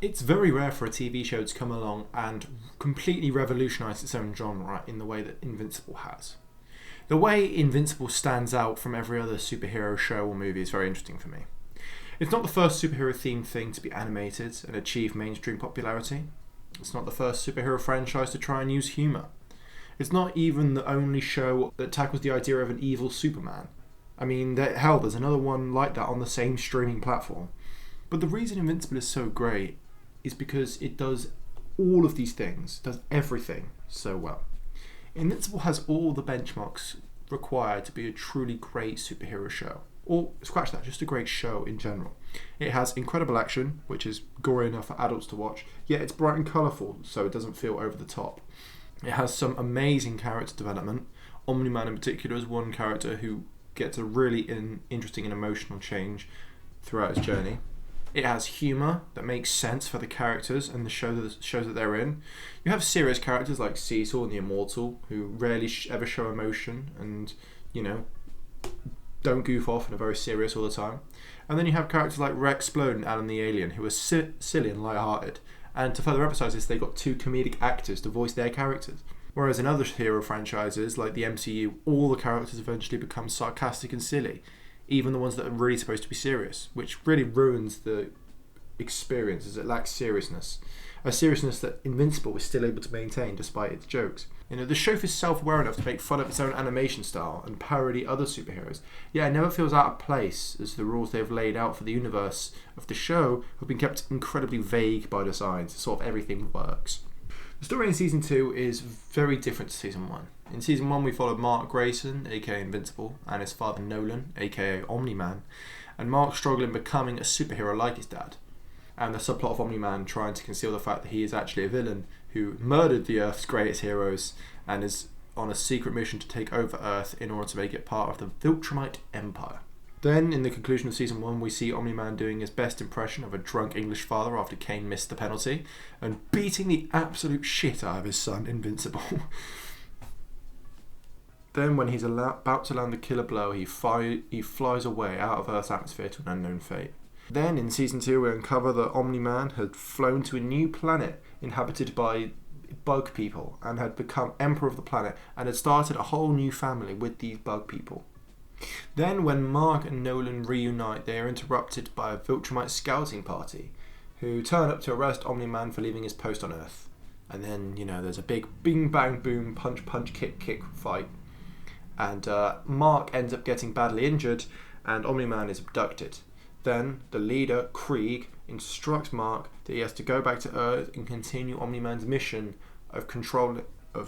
It's very rare for a TV show to come along and completely revolutionise its own genre in the way that Invincible has. The way Invincible stands out from every other superhero show or movie is very interesting for me. It's not the first superhero-themed thing to be animated and achieve mainstream popularity. It's not the first superhero franchise to try and use humour. It's not even the only show that tackles the idea of an evil Superman. I mean, hell, there's another one like that on the same streaming platform. But the reason Invincible is so great is because it does all of these things, does everything so well. Invincible has all the benchmarks required to be a truly great superhero show. Or, scratch that, just a great show in general. It has incredible action, which is gory enough for adults to watch, yet it's bright and colourful, so it doesn't feel over the top. It has some amazing character development. Omni-Man in particular is one character who gets a really interesting and emotional change throughout his journey. It has humour that makes sense for the characters and the shows that they're in. You have serious characters like Cecil and the Immortal, who rarely ever show emotion and, don't goof off and are very serious all the time. And then you have characters like Rex Splode and Alan the Alien, who are silly and light-hearted. And to further emphasise this, they got two comedic actors to voice their characters. Whereas in other hero franchises, like the MCU, all the characters eventually become sarcastic and silly, even the ones that are really supposed to be serious, which really ruins the experience as it lacks seriousness. A seriousness that Invincible is still able to maintain despite its jokes. The show is self-aware enough to make fun of its own animation style and parody other superheroes, yet it never feels out of place, as the rules they've laid out for the universe of the show have been kept incredibly vague by design, so sort of everything works. The story in Season 2 is very different to Season 1. In Season 1 we followed Mark Grayson, aka Invincible, and his father Nolan, aka Omni-Man, and Mark struggling becoming a superhero like his dad, and the subplot of Omni-Man trying to conceal the fact that he is actually a villain who murdered the Earth's greatest heroes and is on a secret mission to take over Earth in order to make it part of the Viltrumite Empire. Then, in the conclusion of Season 1, we see Omni-Man doing his best impression of a drunk English father after Kane missed the penalty, and beating the absolute shit out of his son, Invincible. Then, when he's about to land the killer blow, he flies away out of Earth's atmosphere to an unknown fate. Then, in Season 2, we uncover that Omni-Man had flown to a new planet inhabited by bug people and had become emperor of the planet and had started a whole new family with these bug people. Then, when Mark and Nolan reunite, they are interrupted by a Viltrumite scouting party who turn up to arrest Omni-Man for leaving his post on Earth. And then, there's a big bing bang boom punch punch kick kick fight. And Mark ends up getting badly injured and Omni-Man is abducted. Then, the leader, Krieg, instructs Mark that he has to go back to Earth and continue Omni-Man's mission of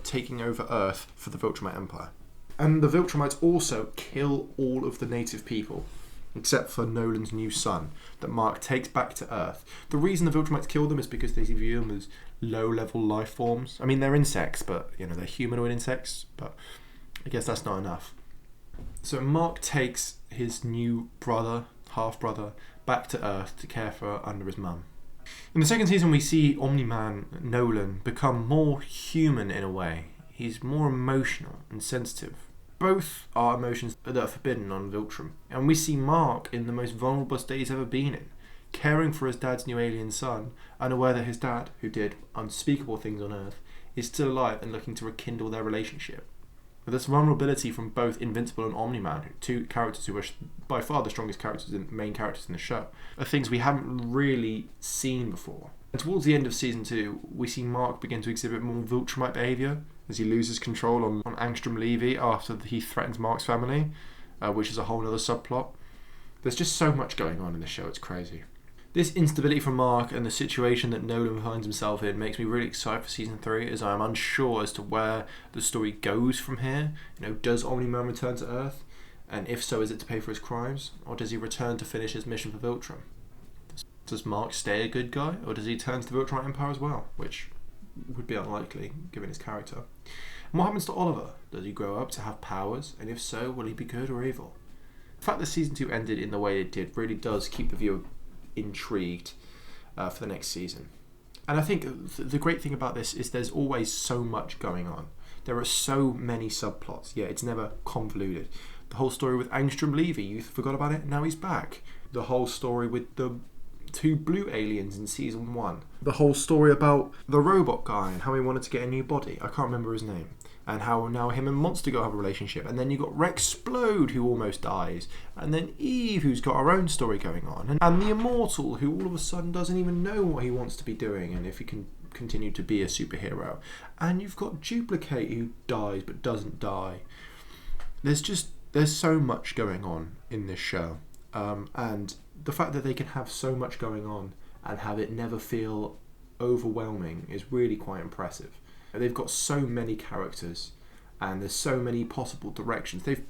taking over Earth for the Viltrumite Empire. And the Viltrumites also kill all of the native people, except for Nolan's new son, that Mark takes back to Earth. The reason the Viltrumites kill them is because they view them as low-level life forms. I mean, they're insects, but, they're humanoid insects, but I guess that's not enough. So Mark takes his new half-brother, back to Earth to care for under his mum. In the second season, we see Omni-Man, Nolan, become more human in a way. He's more emotional and sensitive. Both are emotions that are forbidden on Viltrum. And we see Mark in the most vulnerable state he's ever been in, caring for his dad's new alien son, unaware that his dad, who did unspeakable things on Earth, is still alive and looking to rekindle their relationship. But this vulnerability from both Invincible and Omni-Man, two characters who are by far the strongest main characters in the show, are things we haven't really seen before. And towards the end of Season 2, we see Mark begin to exhibit more Viltrumite behaviour as he loses control on Angstrom Levy after he threatens Mark's family, which is a whole other subplot. There's just so much going on in the show, it's crazy. This instability from Mark and the situation that Nolan finds himself in makes me really excited for Season 3, as I am unsure as to where the story goes from here. Does Omni-Man return to Earth? And if so, is it to pay for his crimes? Or does he return to finish his mission for Viltrum? Does Mark stay a good guy? Or does he turn to the Viltrumite Empire as well? Which would be unlikely, given his character. And what happens to Oliver? Does he grow up to have powers? And if so, will he be good or evil? The fact that Season 2 ended in the way it did really does keep the viewer intrigued for the next season. And I think the great thing about this is there's always so much going on. There are so many subplots, yet it's never convoluted. The whole story with Angstrom Levy, you forgot about it, now he's back. The whole story with the 2 blue aliens in season 1. The whole story about the robot guy and how he wanted to get a new body. I can't remember his name. And how now him and Monster Girl have a relationship. And then you got Rexplode, who almost dies. And then Eve, who's got her own story going on. And the Immortal, who all of a sudden doesn't even know what he wants to be doing and if he can continue to be a superhero. And you've got Duplicate, who dies but doesn't die. There's so much going on in this show. And the fact that they can have so much going on and have it never feel overwhelming is really quite impressive. They've got so many characters and there's so many possible directions. They've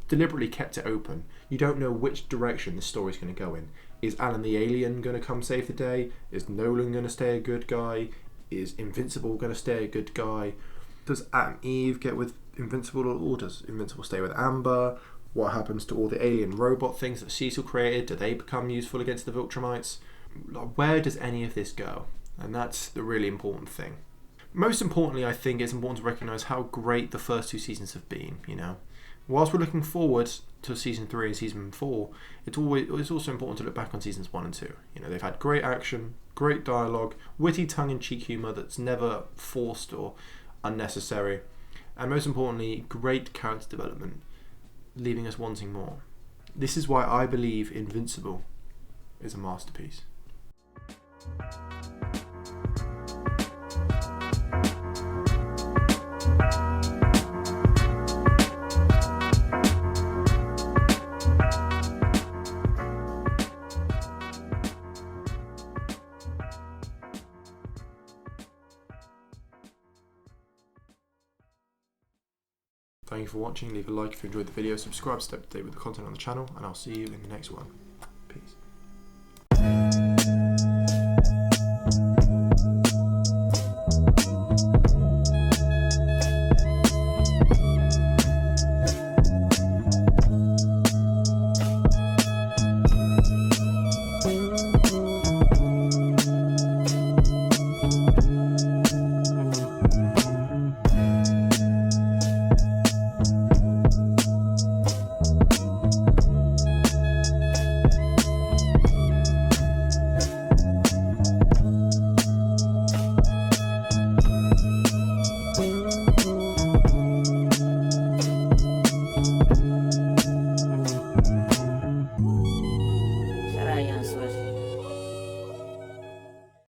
deliberately kept it open. You don't know which direction the story's going to go in. Is Alan the Alien going to come save the day? Is Nolan going to stay a good guy? Is Invincible going to stay a good guy? Does Eve get with Invincible, or does Invincible stay with Amber? What happens to all the alien robot things that Cecil created? Do they become useful against the Viltrumites? Where does any of this go? And that's the really important thing. Most importantly, I think it's important to recognise how great the first 2 seasons have been, you know. Whilst we're looking forward to season 3 and season 4, it's also important to look back on seasons 1 and 2. You know, they've had great action, great dialogue, witty tongue-in-cheek humour that's never forced or unnecessary, and most importantly, great character development, leaving us wanting more. This is why I believe Invincible is a masterpiece. Thank you for watching. Leave a like if you enjoyed the video, subscribe to stay up to date with the content on the channel, and I'll see you in the next one.